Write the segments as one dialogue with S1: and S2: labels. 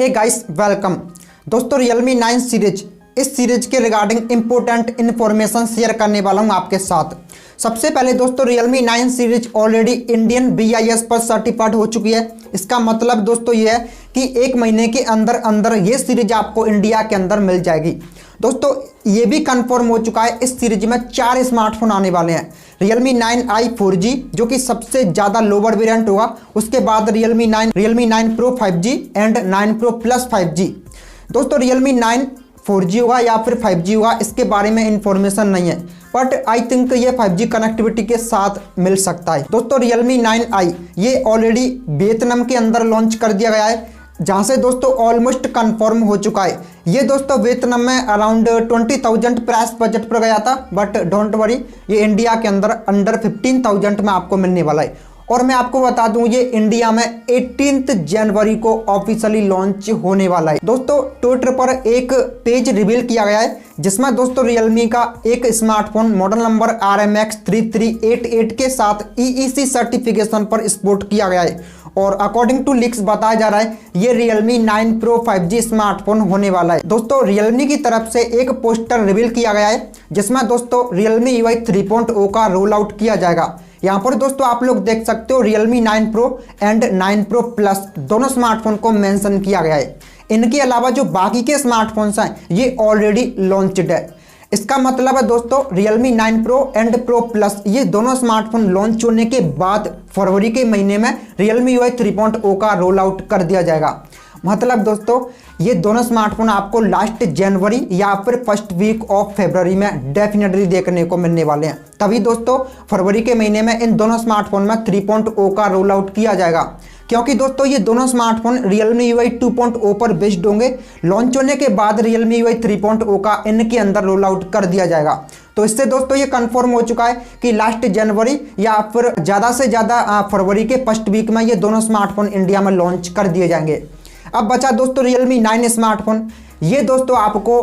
S1: हे guys welcome. दोस्तों Realme 9 series, इस series के रिगार्डिंग इंपॉर्टेंट इन्फॉर्मेशन शेयर करने वाला हूं आपके साथ। सबसे पहले दोस्तों Realme 9 series already Indian BIS पर सर्टिफाइड हो चुकी है। इसका मतलब दोस्तों ये है कि 1 महीने के अंदर अंदर ये सीरीज आपको इंडिया के अंदर मिल जाएगी। दोस्तों ये भी कंफर्म हो चुका है, इस सीरीज में 4 स्मार्टफोन आने वाले हैं। Realme 9i 4G जो कि सबसे ज़्यादा लोअर वेरिएंट होगा, उसके बाद Realme 9 Pro 5G and 9 Pro Plus 5G। दोस्तों Realme 9 4G होगा या फिर 5G होगा, इसके बारे में इंफॉर्मेशन नहीं है, बट आई थिंक ये 5G कनेक्टिविटी के साथ मिल सकता है। दोस्तों Realme 9i ये ऑलरेडी वियतनाम के अंदर लॉन्च कर दिया गया है, जहाँ से दोस्तों ऑलमोस्ट कंफर्म हो चुका है। ये दोस्तों वियतनाम में अराउंड 20,000 प्राइस बजट पर गया था, बट डोंट वरी, ये इंडिया के अंदर अंडर 15,000 में आपको मिलने वाला है। और मैं आपको बता दूं ये इंडिया में 18 जनवरी को ऑफिशियली लॉन्च होने वाला है। दोस्तों ट्विटर पर एक पेज रिवील किया गया है, जिसमें दोस्तों Realme का एक स्मार्टफोन मॉडल नंबर RMX3388 के साथ EEC सर्टिफिकेशन पर स्पोर्ट किया गया है। और अकॉर्डिंग टू लीक्स बताया जा रहा है ये Realme 9 Pro 5G स्मार्टफोन होने वाला है। दोस्तों Realme की तरफ से एक पोस्टर रिवील किया गया है, जिसमें दोस्तों Realme UI 3.0 का रोल आउट किया जाएगा। यहाँ पर दोस्तों आप लोग देख सकते हो Realme 9 Pro and 9 Pro Plus दोनों स्मार्टफोन को मेंशन किया गया है। इनके अलावा जो बाकी के स्मार्टफोन्स हैं ये ऑलरेडी लॉन्च्ड है। इसका मतलब है दोस्तों Realme 9 Pro and Pro Plus ये दोनों स्मार्टफोन लॉन्च होने के बाद फरवरी के महीने में Realme UI 3.0 का रोल आउट कर दिया जाएगा। मतलब दोस्तों ये दोनों स्मार्टफोन आपको लास्ट जनवरी या फिर फर्स्ट वीक ऑफ फरवरी में डेफिनेटली देखने को मिलने वाले हैं। तभी दोस्तों फरवरी के महीने में इन दोनों स्मार्टफोन में 3.0 का रोल आउट किया जाएगा, क्योंकि दोस्तों ये दोनों स्मार्टफोन Realme UI 2.0 पर बेस्ड होंगे। लॉन्च होने के बाद Realme UI 3.0 का इनके अंदर रोल आउट कर दिया जाएगा। तो इससे दोस्तों ये कंफर्म हो चुका है कि लास्ट जनवरी या फिर ज़्यादा से ज़्यादा फरवरी के फर्स्ट वीक में ये दोनों स्मार्टफोन इंडिया में लॉन्च कर दिए जाएंगे। अब बचा दोस्तों Realme 9 स्मार्टफोन, ये दोस्तों आपको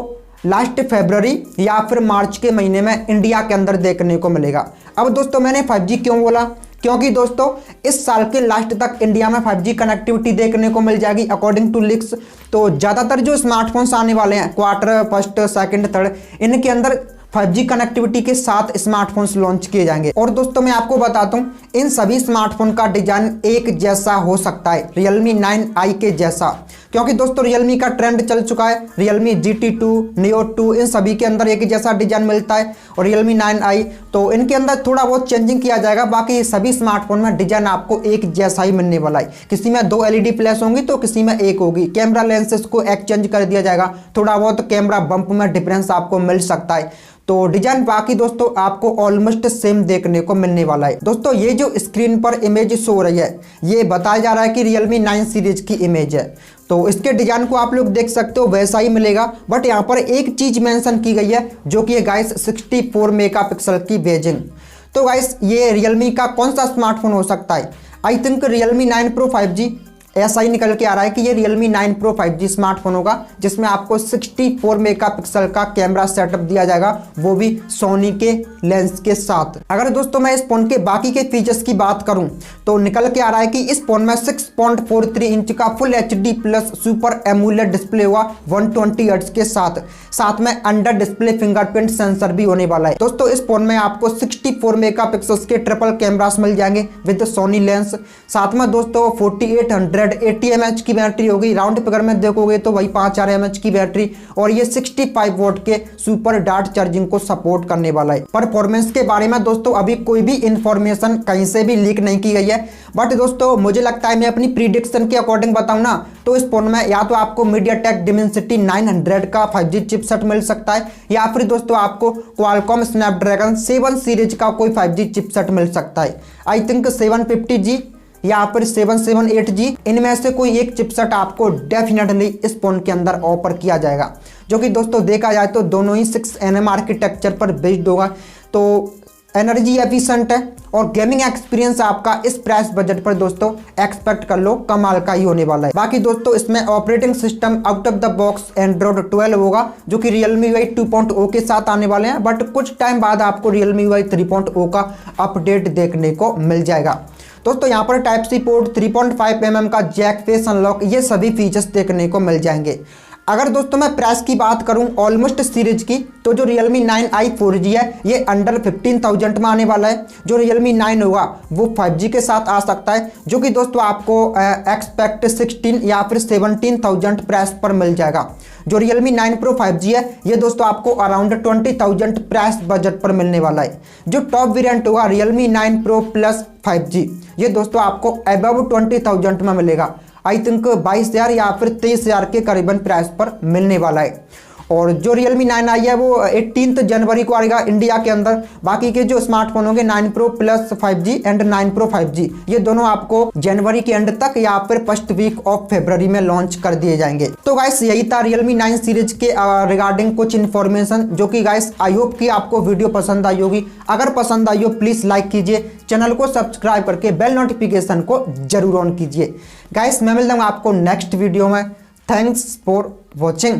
S1: लास्ट फरवरी या फिर मार्च के महीने में इंडिया के अंदर देखने को मिलेगा। अब दोस्तों मैंने 5G क्यों बोला, क्योंकि दोस्तों इस साल के लास्ट तक इंडिया में 5G कनेक्टिविटी देखने को मिल जाएगी अकॉर्डिंग टू लीक्स। तो ज़्यादातर जो स्मार्टफोन्स आने वाले हैं क्वार्टर फर्स्ट सेकंड थर्ड, इनके अंदर 5G कनेक्टिविटी के साथ स्मार्टफोन्स लॉन्च किए जाएंगे। और दोस्तों मैं आपको बताता हूँ इन सभी स्मार्टफोन का डिजाइन एक जैसा हो सकता है Realme 9i के जैसा, क्योंकि दोस्तों Realme का ट्रेंड चल चुका है। Realme GT2, Neo 2 इन सभी के अंदर एक जैसा डिजाइन मिलता है, और Realme 9i तो इनके अंदर थोड़ा बहुत चेंजिंग किया जाएगा। बाकी सभी स्मार्टफोन में डिजाइन आपको एक जैसा ही मिलने वाला है। किसी में 2 LED फ्लैश होंगी तो किसी में एक होगी। कैमरा लेंसेज को एक्सचेंज कर दिया जाएगा, थोड़ा बहुत कैमरा बम्प में डिफरेंस आपको मिल सकता है। तो डिजाइन बाकी दोस्तों आपको ऑलमोस्ट सेम देखने को मिलने वाला है। दोस्तों ये जो स्क्रीन पर इमेज शो हो रही है ये बताया जा रहा है कि Realme 9 सीरीज की इमेज है। तो इसके डिजाइन को आप लोग देख सकते हो वैसा ही मिलेगा, बट यहाँ पर एक चीज मेंशन की गई है जो कि गाइस 64 मेगापिक्सल की बेजिंग। तो गाइस ये Realme का कौन सा स्मार्टफोन हो सकता है? I think Realme 9 Pro 5G ऐसा ही निकल के आ रहा है कि ये Realme 9 Pro 5G स्मार्टफोन होगा, जिसमें आपको 64 मेगापिक्सल का कैमरा सेटअप दिया जाएगा, वो भी सोनी के लेंस के साथ। अगर दोस्तों मैं इस फोन के बाकी के फीचर्स की बात करूं तो निकल के आ रहा है कि इस फोन में 6.43 इंच का full HD plus super AMOLED display होगा 120 हर्ट्ज के साथ में अंडर डिस्प्ले फिंगरप्रिंट सेंसर भी होने वाला है। दोस्तों इस फोन में आपको 64 मेगापिक्सल के ट्रिपल कैमरास मिल जाएंगे विद सोनी लेंस। साथ में दोस्तों 4880 mAh की बैटरी होगी, राउंड फिगर में देखोगे तो वही 5000 mAh की बैटरी, और ये 65 वोल्ट के सुपर डार्ट चार्जिंग को सपोर्ट करने वाला है। परफॉर्मेंस के बारे में दोस्तों अभी कोई भी इंफॉर्मेशन कहीं से भी लीक नहीं की गई है, बट दोस्तों मुझे लगता है मैं अपनी प्रिडिक्शन के अकॉर्डिंग बताऊं ना तो इस फोन में या तो आपको MediaTek Dimensity 900 का 5G चिपसेट मिल सकता है, या फिर दोस्तों आपको Qualcomm Snapdragon 7 सीरीज का कोई 5G चिपसेट मिल सकता है। आई थिंक 750G या फिर 778G, इनमें से कोई एक चिपसेट आपको डेफिनेटली इस फोन के अंदर ऑफर किया जाएगा, जो कि दोस्तों देखा जाए तो दोनों ही 6nm आर्किटेक्चर पर बेस्ड होगा। तो एनर्जी एफिशिएंट है और गेमिंग एक्सपीरियंस आपका इस प्राइस बजट पर दोस्तों एक्सपेक्ट कर लो कमाल का ही होने वाला है। बाकी दोस्तों इसमें operating system out of the box Android 12 होगा, जो कि Realme UI 2.0 के साथ आने वाले हैं, बट कुछ टाइम बाद आपको Realme UI 3.0 का अपडेट देखने को मिल जाएगा। दोस्तों यहाँ पर टाइप सी पोर्ट, 3.5 mm का जैक, फेस अनलॉक, ये सभी फीचर्स देखने को मिल जाएंगे। अगर दोस्तों मैं प्राइस की बात करूं ऑलमोस्ट सीरीज की, तो जो Realme 9i 4G है ये अंडर 15,000 में आने वाला है। जो Realme 9 होगा वो 5G के साथ आ सकता है, जो कि दोस्तों आपको एक्सपेक्ट 16 या फिर 17,000 प्राइस पर मिल जाएगा। जो Realme 9 Pro 5G है ये दोस्तों आपको अराउंड 20,000 प्राइस बजट पर मिलने वाला है। जो टॉप वेरिएंट होगा Realme 9 Pro Plus 5G, ये दोस्तों आपको अबव 20,000 में मिलेगा। आई थिंक 22,000 या फिर 23,000 के करीबन प्राइस पर मिलने वाला है। और जो Realme 9i है वो 18 जनवरी को आएगा इंडिया के अंदर। बाकी के जो स्मार्टफोन होंगे 9 Pro Plus 5G and 9 Pro 5G, ये दोनों आपको जनवरी के एंड तक या फिर फर्स्ट वीक ऑफ फरवरी में लॉन्च कर दिए जाएंगे। तो गाइस यही था Realme 9 सीरीज के रिगार्डिंग कुछ इन्फॉर्मेशन, जो कि गाइस आई होप कि आपको वीडियो पसंद आई होगी। अगर पसंद आई हो प्लीज लाइक कीजिए, चैनल को सब्सक्राइब करके बेल नोटिफिकेशन को जरूर ऑन कीजिए। गाइस मैं मिलता हूँ आपको नेक्स्ट वीडियो में। Thanks for watching.